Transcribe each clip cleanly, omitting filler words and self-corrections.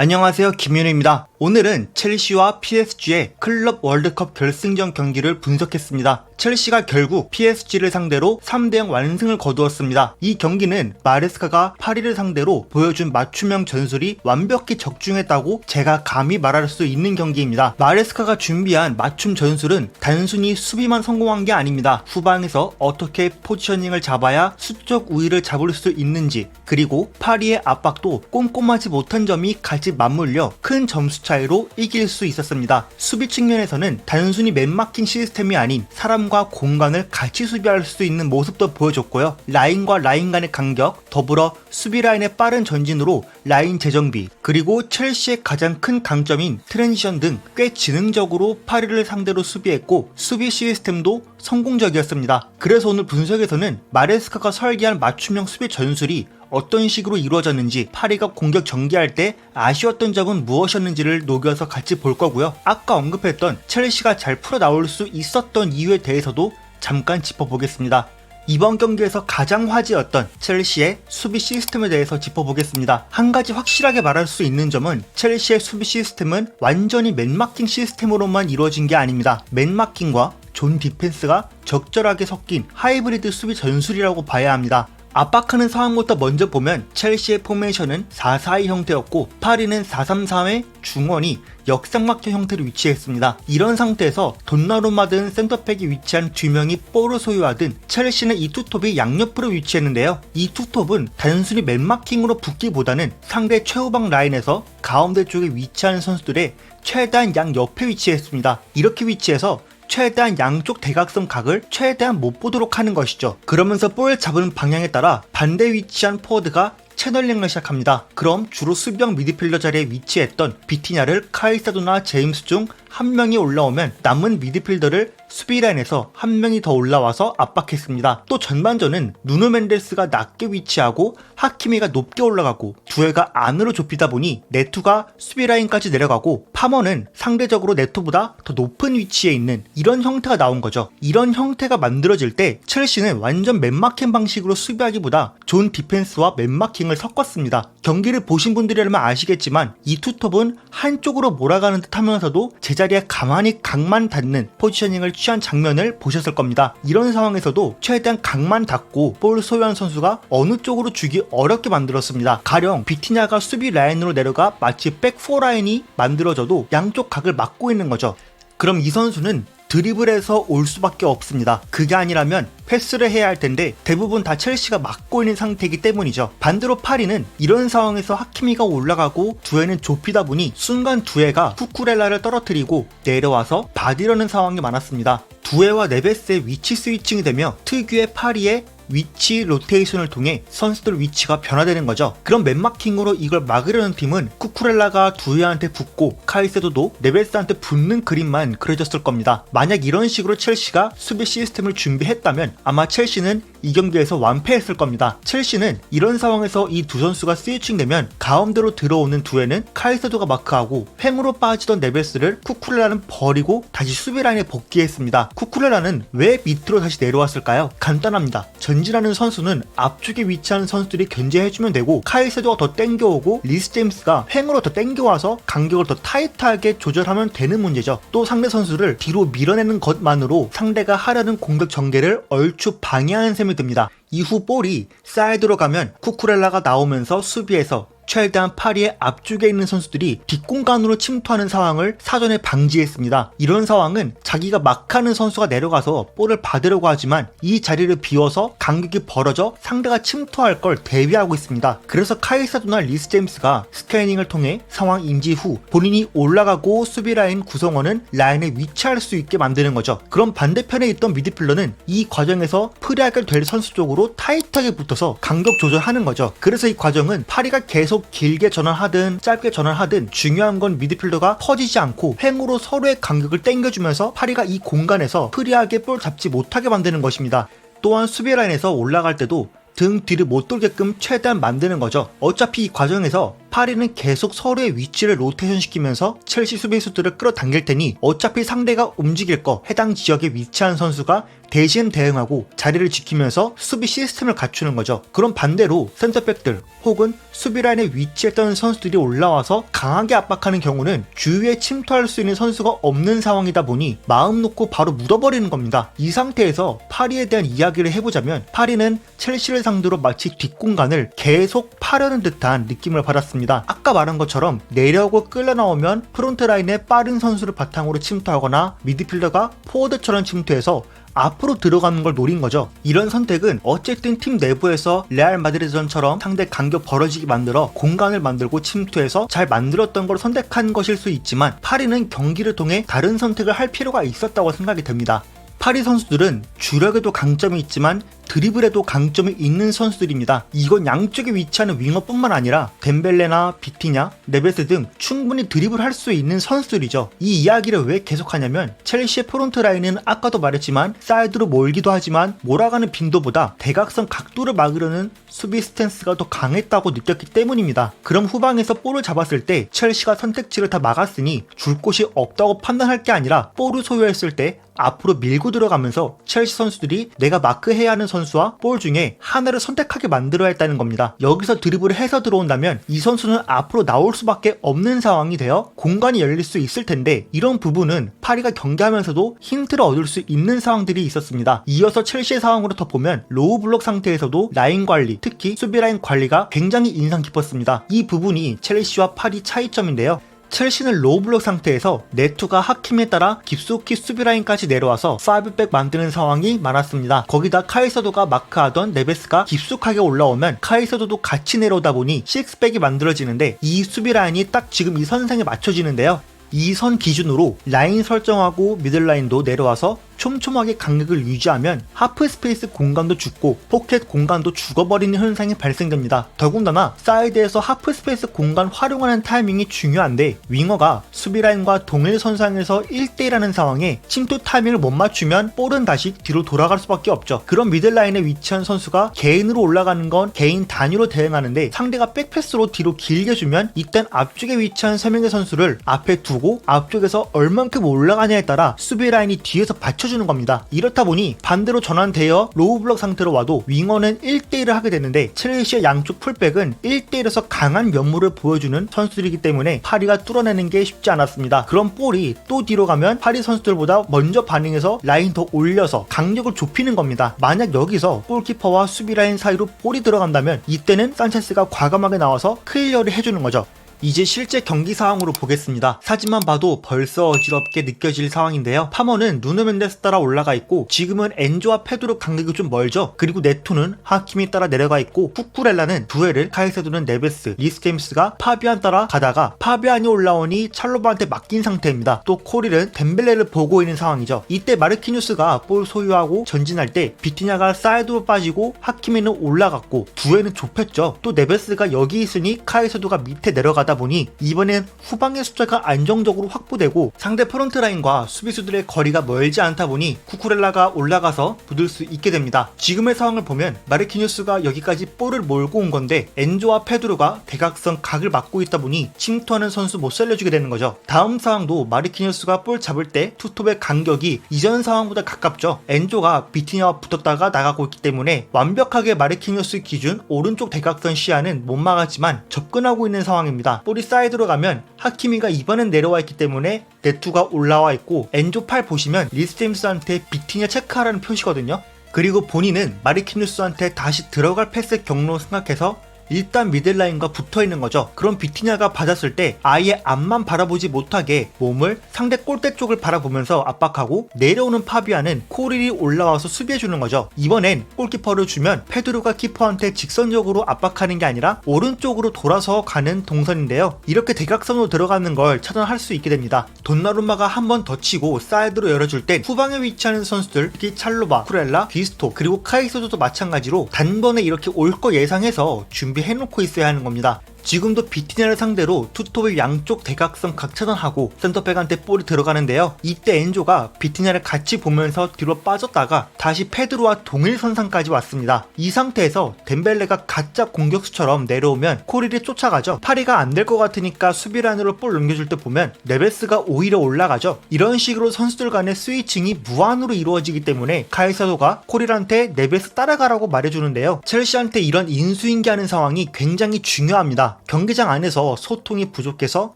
안녕하세요, 김윤우입니다. 오늘은 첼시와 PSG의 클럽 월드컵 결승전 경기를 분석했습니다. 첼시가 결국 PSG를 상대로 3대0 완승을 거두었습니다. 이 경기는 마레스카가 파리를 상대로 보여준 맞춤형 전술이 완벽히 적중했다고 제가 감히 말할 수 있는 경기입니다. 마레스카가 준비한 맞춤 전술은 단순히 수비만 성공한 게 아닙니다. 후방에서 어떻게 포지셔닝을 잡아야 수적 우위를 잡을 수 있는지, 그리고 파리의 압박도 꼼꼼하지 못한 점이 같이 맞물려 큰 점수 차이로 이길 수 있었습니다. 수비 측면에서는 단순히 맨마킹 시스템이 아닌 사람과 공간을 같이 수비할 수 있는 모습도 보여줬고요. 라인과 라인 간의 간격, 더불어 수비 라인의 빠른 전진으로 라인 재정비, 그리고 첼시의 가장 큰 강점인 트랜지션 등 꽤 지능적으로 파리를 상대로 수비했고 수비 시스템도 성공적이었습니다. 그래서 오늘 분석에서는 마레스카가 설계한 맞춤형 수비 전술이 어떤 식으로 이루어졌는지, 파리가 공격 전개할 때 아쉬웠던 점은 무엇이었는지를 녹여서 같이 볼 거고요. 아까 언급했던 첼시가 잘 풀어나올 수 있었던 이유에 대해서도 잠깐 짚어보겠습니다. 이번 경기에서 가장 화제였던 첼시의 수비 시스템에 대해서 짚어보겠습니다. 한 가지 확실하게 말할 수 있는 점은 첼시의 수비 시스템은 완전히 맨마킹 시스템으로만 이루어진 게 아닙니다. 맨마킹과 존 디펜스가 적절하게 섞인 하이브리드 수비 전술이라고 봐야 합니다. 압박하는 상황부터 먼저 보면 첼시의 포메이션은 4-4-2 형태였고 파리는 4-3-3의 중원이 역삼각형 형태로 위치했습니다. 이런 상태에서 돈나루마 등 센터백이 위치한 두 명이 볼을 소유하든 첼시는 이 투톱이 양옆으로 위치했는데요. 이 투톱은 단순히 맨마킹으로 붙기보다는 상대 최후방 라인에서 가운데 쪽에 위치하는 선수들의 최대한 양옆에 위치했습니다. 이렇게 위치해서 최대한 양쪽 대각선 각을 최대한 못 보도록 하는 것이죠. 그러면서 볼 잡은 방향에 따라 반대 위치한 포워드가 채널링을 시작합니다. 그럼 주로 수비형 미드필더 자리에 위치했던 비티냐를 카이사도나 제임스 중 한 명이 올라오면 남은 미드필더를 수비 라인에서 한 명이 더 올라와서 압박했습니다. 또 전반전은 누누 멘데스가 낮게 위치하고 하키미가 높게 올라가고 두에가 안으로 좁히다 보니 네투가 수비 라인까지 내려가고 파머는 상대적으로 네토보다 더 높은 위치에 있는 이런 형태가 나온 거죠. 이런 형태가 만들어질 때 첼시는 완전 맨마킹 방식으로 수비하기보다 존 디펜스와 맨마킹을 섞었습니다. 경기를 보신 분들이라면 아시겠지만 이 투톱은 한쪽으로 몰아가는 듯 하면서도 제자리에 가만히 각만 닿는 포지셔닝을 취한 장면을 보셨을 겁니다. 이런 상황에서도 최대한 각만 닿고 볼 소유한 선수가 어느 쪽으로 주기 어렵게 만들었습니다. 가령 비티냐가 수비 라인으로 내려가 마치 백4 라인이 만들어져도 양쪽 각을 막고 있는 거죠. 그럼 이 선수는 드리블에서 올 수밖에 없습니다. 그게 아니라면 패스를 해야 할 텐데 대부분 다 첼시가 막고 있는 상태이기 때문이죠. 반대로 파리는 이런 상황에서 하키미가 올라가고 두에는 좁히다 보니 순간 두에가 쿠쿠렐라를 떨어뜨리고 내려와서 받으려는 상황이 많았습니다. 두에와 네베스의 위치 스위칭이 되며 특유의 파리의 위치 로테이션을 통해 선수들 위치가 변화되는 거죠. 그럼 맨마킹으로 이걸 막으려는 팀은 쿠쿠렐라가 두에한테 붙고 카이세도도 네베스한테 붙는 그림만 그려졌을 겁니다. 만약 이런 식으로 첼시가 수비 시스템을 준비했다면 아마 첼시는 이 경기에서 완패했을 겁니다. 첼시는 이런 상황에서 이 두 선수가 스위칭되면 가운데로 들어오는 두에는 카이세도가 마크하고 횡으로 빠지던 네베스를 쿠쿠렐라는 버리고 다시 수비 라인에 복귀했습니다. 쿠쿠렐라는 왜 밑으로 다시 내려왔을까요? 간단합니다. 전진하는 선수는 앞쪽에 위치하는 선수들이 견제해주면 되고 카이세도가 더 땡겨오고 리스 제임스가 횡으로 더 땡겨와서 간격을 더 타이트하게 조절하면 되는 문제죠. 또 상대 선수를 뒤로 밀어내는 것만으로 상대가 하려는 공격 전개를 얼추 방해하는 셈이 됩니다. 이후 볼이 사이드로 가면 쿠쿠렐라가 나오면서 수비에서 최대한 파리의 앞쪽에 있는 선수들이 뒷공간으로 침투하는 상황을 사전에 방지했습니다. 이런 상황은 자기가 막하는 선수가 내려가서 볼을 받으려고 하지만 이 자리를 비워서 간격이 벌어져 상대가 침투할 걸 대비하고 있습니다. 그래서 카이사도나 리스 제임스가 스캐닝을 통해 상황 인지 후 본인이 올라가고 수비 라인 구성원은 라인에 위치할 수 있게 만드는 거죠. 그럼 반대편에 있던 미드필더는 이 과정에서 프리하게 될 선수 쪽으로 타이트하게 붙어서 간격 조절하는 거죠. 그래서 이 과정은 파리가 계속 길게 전환하든 짧게 전환하든 중요한 건 미드필더가 퍼지지 않고 횡으로 서로의 간격을 당겨주면서 파리가 이 공간에서 프리하게 볼 잡지 못하게 만드는 것입니다. 또한 수비 라인에서 올라갈 때도 등 뒤를 못 돌게끔 최대한 만드는 거죠. 어차피 이 과정에서 파리는 계속 서로의 위치를 로테이션 시키면서 첼시 수비수들을 끌어당길 테니 어차피 상대가 움직일 거 해당 지역에 위치한 선수가 대신 대응하고 자리를 지키면서 수비 시스템을 갖추는 거죠. 그럼 반대로 센터백들 혹은 수비 라인에 위치했던 선수들이 올라와서 강하게 압박하는 경우는 주위에 침투할 수 있는 선수가 없는 상황이다 보니 마음 놓고 바로 묻어버리는 겁니다. 이 상태에서 파리에 대한 이야기를 해보자면 파리는 첼시를 상대로 마치 뒷공간을 계속 파려는 듯한 느낌을 받았습니다. 아까 말한 것처럼 내려오고 끌려 나오면 프론트 라인에 빠른 선수를 바탕으로 침투하거나 미드필더가 포워드처럼 침투해서 앞으로 들어가는 걸 노린 거죠. 이런 선택은 어쨌든 팀 내부에서 레알 마드리드전처럼 상대 간격 벌어지게 만들어 공간을 만들고 침투해서 잘 만들었던 걸 선택한 것일 수 있지만 파리는 경기를 통해 다른 선택을 할 필요가 있었다고 생각이 듭니다. 파리 선수들은 주력에도 강점이 있지만 드리블에도 강점이 있는 선수들입니다. 이건 양쪽에 위치하는 윙어뿐만 아니라 덴벨레나 비티냐, 네베스 등 충분히 드리블할 수 있는 선수들이죠. 이 이야기를 왜 계속하냐면 첼시의 프론트 라인은 아까도 말했지만 사이드로 몰기도 하지만 몰아가는 빈도보다 대각선 각도를 막으려는 수비 스탠스가 더 강했다고 느꼈기 때문입니다. 그럼 후방에서 볼을 잡았을 때 첼시가 선택지를 다 막았으니 줄 곳이 없다고 판단할 게 아니라 볼을 소유했을 때 앞으로 밀고 들어가면서 첼시 선수들이 내가 마크해야 하는 선수와 볼 중에 하나를 선택하게 만들어야 했다는 겁니다. 여기서 드리블을 해서 들어온다면 이 선수는 앞으로 나올 수밖에 없는 상황이 되어 공간이 열릴 수 있을 텐데 이런 부분은 파리가 경기하면서도 힌트를 얻을 수 있는 상황들이 있었습니다. 이어서 첼시의 상황으로 더 보면 로우 블록 상태에서도 라인 관리, 특히 수비 라인 관리가 굉장히 인상 깊었습니다. 이 부분이 첼시와 파리 차이점인데요. 첼시는 로우블록 상태에서 네투가 하킴에 따라 깊숙이 수비라인까지 내려와서 5백 만드는 상황이 많았습니다. 거기다 카이서도가 마크하던 네베스가 깊숙하게 올라오면 카이서도도 같이 내려오다 보니 6백이 만들어지는데 이 수비라인이 딱 지금 이 선상에 맞춰지는데요. 이 선 기준으로 라인 설정하고 미들라인도 내려와서 촘촘하게 간격을 유지하면 하프 스페이스 공간도 죽고 포켓 공간도 죽어버리는 현상이 발생됩니다. 더군다나 사이드에서 하프 스페이스 공간 활용하는 타이밍이 중요한데 윙어가 수비라인과 동일 선상에서 1대1하는 상황에 침투 타이밍을 못 맞추면 볼은 다시 뒤로 돌아갈 수밖에 없죠. 그런 미들라인에 위치한 선수가 개인으로 올라가는 건 개인 단위로 대응하는데 상대가 백패스로 뒤로 길게 주면 이땐 앞쪽에 위치한 3명의 선수를 앞에 두고 앞쪽에서 얼만큼 올라가냐에 따라 수비라인이 뒤에서 받쳐주는 겁니다. 이렇다 보니 반대로 전환되어 로우블럭 상태로 와도 윙어는 1대1을 하게 되는데 첼시의 양쪽 풀백은 1대1에서 강한 면모를 보여주는 선수들이기 때문에 파리가 뚫어내는 게 쉽지 않았습니다. 그런 볼이 또 뒤로 가면 파리 선수들보다 먼저 반응해서 라인 더 올려서 강력을 좁히는 겁니다. 만약 여기서 골키퍼와 수비라인 사이로 볼이 들어간다면 이때는 산체스가 과감하게 나와서 클리어를 해주는 거죠. 이제 실제 경기 상황으로 보겠습니다. 사진만 봐도 벌써 어지럽게 느껴질 상황인데요. 파머는 누누 멘데스 따라 올라가 있고 지금은 엔조와 페드로 간격이 좀 멀죠. 그리고 네토는 하킴이 따라 내려가 있고 쿠쿠렐라는 두에를, 카이세도는 네베스, 리스 제임스가 파비안 따라 가다가 파비안이 올라오니 찰로바한테 맡긴 상태입니다. 또 코릴은 덴벨레를 보고 있는 상황이죠. 이때 마르키뉴스가 볼 소유하고 전진할 때 비티냐가 사이드로 빠지고 하킴이는 올라갔고 두에는 좁혔죠. 또 네베스가 여기 있으니 카이세도가 밑에 내려가다 보니 이번엔 후방의 숫자가 안정적으로 확보되고 상대 프론트 라인과 수비수들의 거리가 멀지 않다 보니 쿠쿠렐라가 올라가서 붙을 수 있게 됩니다. 지금의 상황을 보면 마르키뉴스가 여기까지 볼을 몰고 온 건데 엔조와 페드로가 대각선 각을 막고 있다 보니 침투하는 선수 못 살려주게 되는 거죠. 다음 상황도 마르키뉴스가 볼 잡을 때 투톱의 간격이 이전 상황보다 가깝죠. 엔조가 비티냐와 붙었다가 나가고 있기 때문에 완벽하게 마르키뉴스 기준 오른쪽 대각선 시야는 못 막았지만 접근하고 있는 상황입니다. 볼이 사이드로 가면 하키미가 이번엔 내려와 있기 때문에 네투가 올라와 있고 엔조 팔 보시면 리스 제임스한테 비티냐 체크하라는 표시거든요. 그리고 본인은 마르키뉴스한테 다시 들어갈 패스 경로 생각해서 일단 미들라인과 붙어있는 거죠. 그럼 비티냐가 받았을 때 아예 앞만 바라보지 못하게 몸을 상대 골대 쪽을 바라보면서 압박하고 내려오는 파비안은 코릴이 올라와서 수비해주는 거죠. 이번엔 골키퍼를 주면 페드로가 키퍼한테 직선적으로 압박하는 게 아니라 오른쪽으로 돌아서 가는 동선인데요. 이렇게 대각선으로 들어가는 걸 차단할 수 있게 됩니다. 돈나룸마가 한 번 더 치고 사이드로 열어줄 땐 후방에 위치하는 선수들, 특히 찰로바, 쿠렐라, 비스토 그리고 카이소도도 마찬가지로 단번에 이렇게 올 거 예상해서 준비해놓고 있어야 하는 겁니다. 지금도 비티냐를 상대로 투톱의 양쪽 대각선 각차전하고 센터백한테 볼이 들어가는데요. 이때 엔조가 비티냐를 같이 보면서 뒤로 빠졌다가 다시 페드로와 동일선상까지 왔습니다. 이 상태에서 덴벨레가 가짜 공격수처럼 내려오면 코릴이 쫓아가죠. 파리가 안 될 것 같으니까 수비라인으로 볼 넘겨줄 때 보면 네베스가 오히려 올라가죠. 이런 식으로 선수들 간의 스위칭이 무한으로 이루어지기 때문에 카이사도가 코릴한테 네베스 따라가라고 말해주는데요. 첼시한테 이런 인수인계하는 상황이 굉장히 중요합니다. 경기장 안에서 소통이 부족해서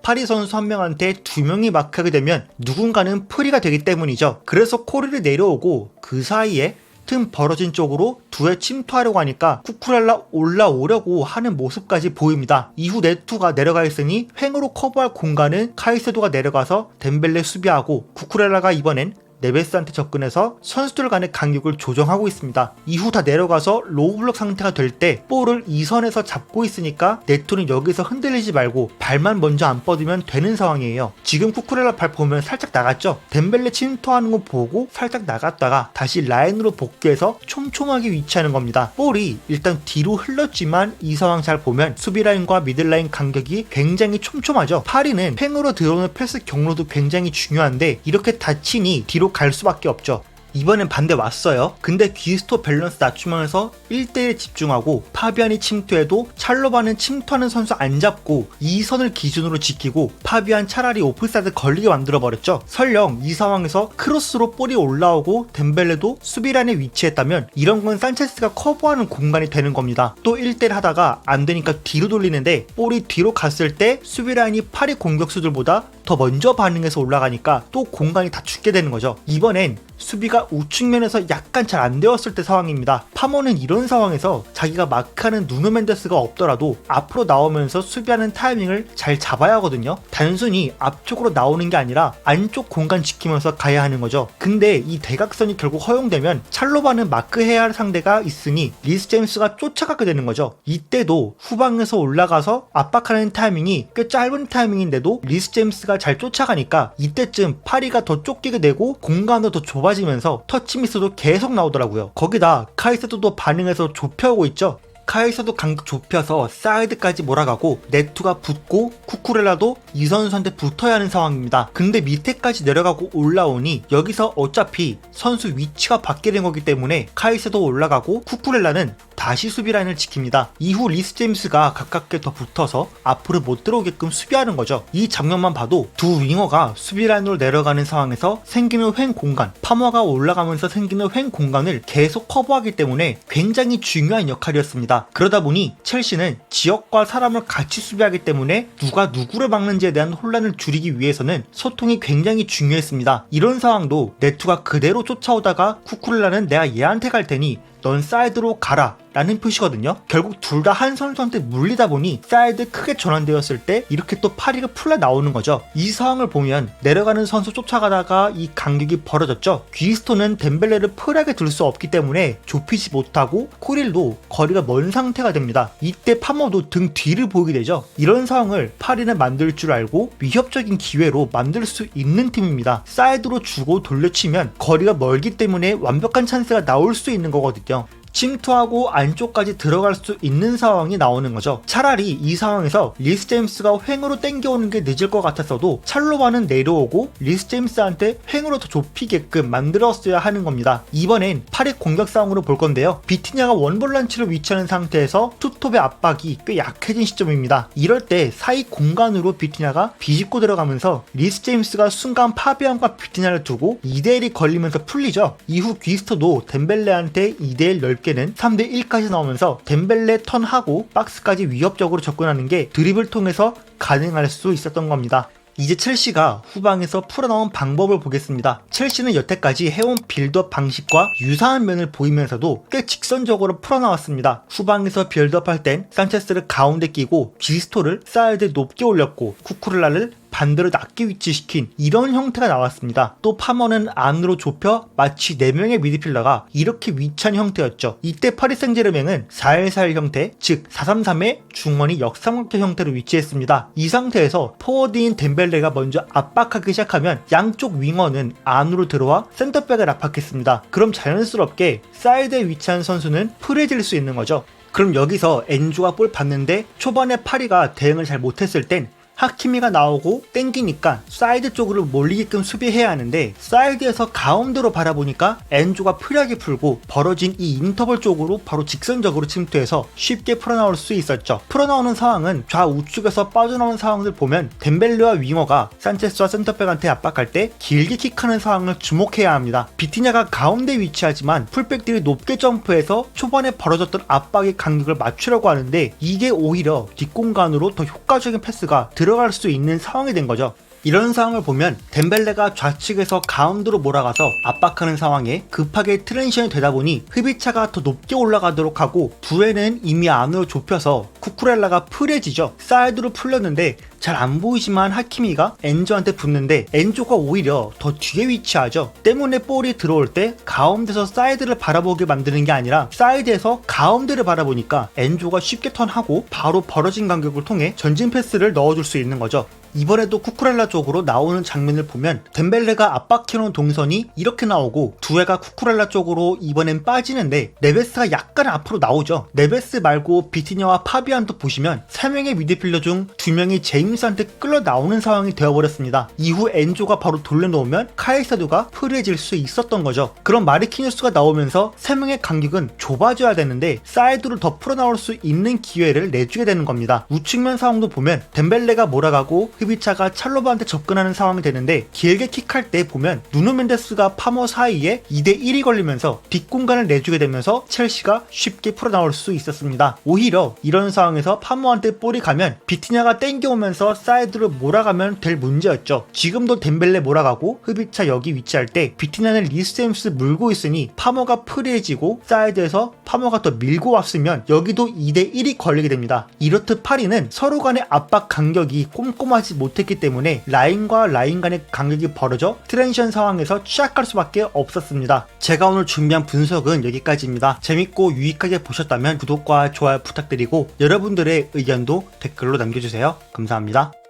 파리 선수 한 명한테 두 명이 마크하게 되면 누군가는 프리가 되기 때문이죠. 그래서 코릴이 내려오고 그 사이에 틈 벌어진 쪽으로 두에 침투하려고 하니까 쿠쿠렐라 올라오려고 하는 모습까지 보입니다. 이후 네투가 내려가 있으니 횡으로 커버할 공간은 카이세도가 내려가서 덴벨레 수비하고 쿠쿠렐라가 이번엔 네베스한테 접근해서 선수들 간의 간격을 조정하고 있습니다. 이후 다 내려가서 로우블럭 상태가 될 때 볼을 2선에서 잡고 있으니까 네토는 여기서 흔들리지 말고 발만 먼저 안 뻗으면 되는 상황이에요. 지금 쿠쿠렐라 발 보면 살짝 나갔죠? 덴벨레 침투하는 거 보고 살짝 나갔다가 다시 라인으로 복귀해서 촘촘하게 위치하는 겁니다. 볼이 일단 뒤로 흘렀지만 이 상황 잘 보면 수비라인과 미들라인 간격이 굉장히 촘촘하죠. 파리는 팽으로 들어오는 패스 경로도 굉장히 중요한데 이렇게 다치니 뒤로 갈 수밖에 없죠. 이번엔 반대 왔어요. 근데 귀스토 밸런스 낮추면서 1대1 집중하고 파비안이 침투해도 찰로바는 침투하는 선수 안 잡고 2선을 기준으로 지키고 파비안 차라리 오프사이드 걸리게 만들어버렸죠. 설령 이 상황에서 크로스로 볼이 올라오고 덴벨레도 수비라인에 위치했다면 이런 건 산체스가 커버하는 공간이 되는 겁니다. 또 1대1 하다가 안 되니까 뒤로 돌리는데 볼이 뒤로 갔을 때 수비라인이 파리 공격수들보다 더 먼저 반응해서 올라가니까 또 공간이 다 죽게 되는 거죠. 이번엔 수비가 우측면에서 약간 잘 안 되었을 때 상황입니다. 파머는 이런 상황에서 자기가 마크하는 누누 멘데스가 없더라도 앞으로 나오면서 수비하는 타이밍을 잘 잡아야 하거든요. 단순히 앞쪽으로 나오는 게 아니라 안쪽 공간 지키면서 가야 하는 거죠. 근데 이 대각선이 결국 허용되면 찰로바는 마크해야 할 상대가 있으니 리스 제임스가 쫓아가게 되는 거죠. 이때도 후방에서 올라가서 압박하는 타이밍이 꽤 짧은 타이밍인데도 리스 제임스가 잘 쫓아가니까 이때쯤 파리가 더 쫓기게 되고 공간도 더 좁아지면서 터치 미스도 계속 나오더라고요. 거기다 카이세도도 반응해서 좁혀오고 있죠. 카이사도 간격 좁혀서 사이드까지 몰아가고 네투가 붙고 쿠쿠렐라도 이 선수한테 붙어야 하는 상황입니다. 근데 밑에까지 내려가고 올라오니 여기서 어차피 선수 위치가 바뀌는 거기 때문에 카이사도 올라가고 쿠쿠렐라는 다시 수비 라인을 지킵니다. 이후 리스 제임스가 가깝게 더 붙어서 앞으로 못 들어오게끔 수비하는 거죠. 이 장면만 봐도 두 윙어가 수비 라인으로 내려가는 상황에서 생기는 횡 공간, 파머가 올라가면서 생기는 횡 공간을 계속 커버하기 때문에 굉장히 중요한 역할이었습니다. 그러다 보니 첼시는 지역과 사람을 같이 수비하기 때문에 누가 누구를 막는지에 대한 혼란을 줄이기 위해서는 소통이 굉장히 중요했습니다. 이런 상황도 네투가 그대로 쫓아오다가 쿠쿠렐라는 내가 얘한테 갈 테니 넌 사이드로 가라 라는 표시거든요. 결국 둘 다 한 선수한테 물리다 보니 사이드 크게 전환되었을 때 이렇게 또 파리가 풀려 나오는 거죠. 이 상황을 보면 내려가는 선수 쫓아가다가 이 간격이 벌어졌죠. 귀스토는 덴벨레를 풀하게 둘 수 없기 때문에 좁히지 못하고 코릴도 거리가 먼 상태가 됩니다. 이때 파머도 등 뒤를 보이게 되죠. 이런 상황을 파리는 만들 줄 알고 위협적인 기회로 만들 수 있는 팀입니다. 사이드로 주고 돌려치면 거리가 멀기 때문에 완벽한 찬스가 나올 수 있는 거거든요. 침투하고 안쪽까지 들어갈 수 있는 상황이 나오는 거죠. 차라리 이 상황에서 리스 제임스가 횡으로 땡겨오는 게 늦을 것 같았어도 찰로바는 내려오고 리스 제임스한테 횡으로 더 좁히게끔 만들었어야 하는 겁니다. 이번엔 파리 공격 상황으로 볼 건데요. 비티냐가 원볼란치로 위치하는 상태에서 투톱의 압박이 꽤 약해진 시점입니다. 이럴 때 사이 공간으로 비티냐가 비집고 들어가면서 리스 제임스가 순간 파비안과 비티냐를 두고 2대1이 걸리면서 풀리죠. 이후 귀스토도 덴벨레한테 2대1 넓게 는 3대1까지 나오면서 덴벨레 턴하고 박스까지 위협적으로 접근하는 게 드리블 통해서 가능할 수 있었던 겁니다. 이제 첼시가 후방에서 풀어나온 방법을 보겠습니다. 첼시는 여태까지 해온 빌드업 방식과 유사한 면을 보이면서도 꽤 직선적으로 풀어나왔습니다. 후방에서 빌드업할 땐 산체스를 가운데 끼고 귀스토를 사이드에 높게 올렸고 쿠쿠렐라를 반대로 낮게 위치시킨 이런 형태가 나왔습니다. 또 파머는 안으로 좁혀 마치 4명의 미드필더가 이렇게 위치한 형태였죠. 이때 파리 생제르맹은 4-1-4-1 형태, 즉 4-3-3의 중원이 역삼각형 형태로 위치했습니다. 이 상태에서 포워드인 덴벨레가 먼저 압박하기 시작하면 양쪽 윙어는 안으로 들어와 센터백을 압박했습니다. 그럼 자연스럽게 사이드에 위치한 선수는 프리해질 수 있는 거죠. 그럼 여기서 엔조가 볼 봤는데 초반에 파리가 대응을 잘 못했을 땐 하키미가 나오고 땡기니까 사이드 쪽으로 몰리게끔 수비해야 하는데 사이드에서 가운데로 바라보니까 엔조가 프리하게 풀고 벌어진 이 인터벌 쪽으로 바로 직선적으로 침투해서 쉽게 풀어나올 수 있었죠. 풀어나오는 상황은 좌우측에서 빠져나오는 상황들 보면 덴벨레와 윙어가 산체스와 센터백한테 압박할 때 길게 킥하는 상황을 주목해야 합니다. 비티냐가 가운데 위치하지만 풀백들이 높게 점프해서 초반에 벌어졌던 압박의 간격을 맞추려고 하는데 이게 오히려 뒷공간으로 더 효과적인 패스가 들어갈 수 있는 상황이 된 거죠. 이런 상황을 보면 덴벨레가 좌측에서 가운데로 몰아가서 압박하는 상황에 급하게 트랜지션이 되다 보니 흡입차가 더 높게 올라가도록 하고 부에는 이미 안으로 좁혀서 쿠쿠렐라가 프레지죠. 사이드로 풀렸는데 잘 안 보이지만 하키미가 엔조한테 붙는데 엔조가 오히려 더 뒤에 위치하죠. 때문에 볼이 들어올 때 가운데서 사이드를 바라보게 만드는 게 아니라 사이드에서 가운데를 바라보니까 엔조가 쉽게 턴하고 바로 벌어진 간격을 통해 전진 패스를 넣어줄 수 있는 거죠. 이번에도 쿠쿠렐라 쪽으로 나오는 장면을 보면 덴벨레가 압박해놓은 동선이 이렇게 나오고 두에가 쿠쿠렐라 쪽으로 이번엔 빠지는데 네베스가 약간 앞으로 나오죠. 네베스 말고 비티냐와 파비안도 보시면 3명의 미드필더 중 2명이 제임스한테 끌려 나오는 상황이 되어버렸습니다. 이후 엔조가 바로 돌려놓으면 카이사도가 프리해질 수 있었던 거죠. 그럼 마르키뉴스가 나오면서 3명의 간격은 좁아져야 되는데 사이드로 더 풀어나올 수 있는 기회를 내주게 되는 겁니다. 우측면 상황도 보면 덴벨레가 몰아가고 흡입차가 찰로바한테 접근하는 상황이 되는데 길게 킥할 때 보면 누누 멘데스가 파머 사이에 2대1이 걸리면서 뒷공간을 내주게 되면서 첼시가 쉽게 풀어나올 수 있었습니다. 오히려 이런 상황에서 파머한테 볼이 가면 비티냐가 땡겨오면서 사이드로 몰아가면 될 문제였죠. 지금도 덴벨레 몰아가고 흡입차 여기 위치할 때 비티냐는 리스젬스 물고 있으니 파머가 프리해지고 사이드에서 파머가 더 밀고 왔으면 여기도 2대1이 걸리게 됩니다. 이렇듯 파리는 서로 간의 압박 간격이 꼼꼼하지 못했기 때문에 라인과 라인 간의 간격이 벌어져 트랜지션 상황에서 취약할 수밖에 없었습니다. 제가 오늘 준비한 분석은 여기까지입니다. 재밌고 유익하게 보셨다면 구독과 좋아요 부탁드리고 여러분들의 의견도 댓글로 남겨주세요. 감사합니다.